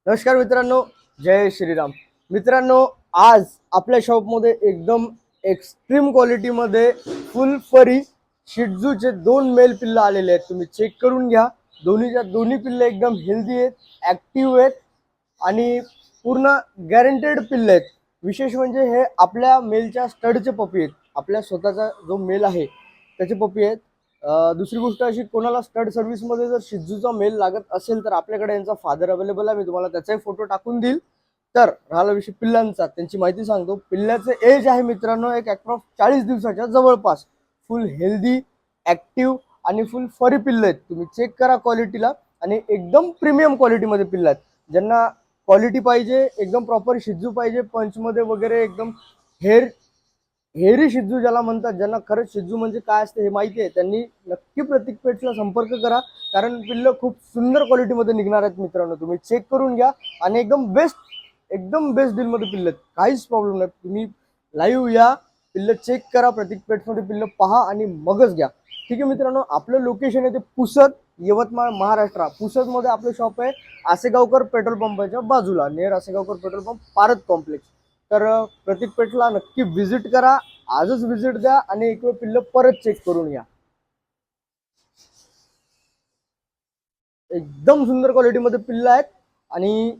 नमस्कार मित्रांनो, जय श्रीराम. मित्रांनो, आज आपल्या शॉपमध्ये एकदम एक्स्ट्रीम क्वालिटीमध्ये फुल फरी शिट्झूचे 2 मेल पिल्लं आलेले आहेत. तुम्ही चेक करून घ्या. दोन्हीच्या दोन्ही पिल्लं एकदम हेल्दी आहेत, ॲक्टिव्ह आहेत आणि पूर्ण गॅरंटेड पिल्लं आहेत. विशेष म्हणजे हे आपल्या मेलच्या स्टडचे पपी आहेत. आपल्या स्वतःचा जो मेल आहे त्याचे पपी आहेत. दुसरी गोष्ट अशी, कोणाला स्टड सर्व्हिसमध्ये जर शिजूचा मेल लागत असेल तर आपल्याकडे यांचा फादर अवेलेबल आहे. मी तुम्हाला त्याचाही फोटो टाकून देईल. तर राहिला विषय पिल्लांचा, त्यांची माहिती सांगतो. पिल्ल्याचे एज आहे मित्रांनो एक अप्रॉक्स 40 दिवसाच्या जवळपास. फुल हेल्दी, ॲक्टिव्ह आणि फुल फरी पिल्लं आहेत. तुम्ही चेक करा क्वालिटीला. आणि एकदम प्रीमियम क्वालिटीमध्ये पिल्लं आहेत. ज्यांना क्वालिटी पाहिजे, एकदम प्रॉपर शिजू पाहिजे, पंचमध्ये वगैरे एकदम हेअर हेरी शिज्जू ज्याला म्हणतात, ज्यांना खरंच शिज्जू म्हणजे काय असते हे माहिती आहे, त्यांनी नक्की प्रतीक पेट्सला संपर्क करा. कारण पिल्लं खूप सुंदर क्वालिटीमध्ये निघणार आहेत मित्रांनो. तुम्ही चेक करून घ्या आणि एकदम बेस्ट डीलमध्ये पिल्लं आहेत. काहीच प्रॉब्लेम नाही. तुम्ही लाईव्ह या, पिल्लं चेक करा, प्रतीक पेट्समध्ये पिल्लं पहा आणि मगच घ्या. ठीक आहे मित्रांनो, आपलं लोकेशन आहे ते पुसद, यवतमाळ, महाराष्ट्र. पुसदमध्ये आपलं शॉप आहे, आसेगावकर पेट्रोल पंपाच्या बाजूला, नियर आसेगावकर पेट्रोल पंप, पारत कॉम्प्लेक्स. तर प्रतीक पेठला नक्की व्हिजिट करा. आजच व्हिजिट द्या आणि एक वेळ पिल्लं परत चेक करून या. एकदम सुंदर क्वालिटीमध्ये पिल्लं आहेत आणि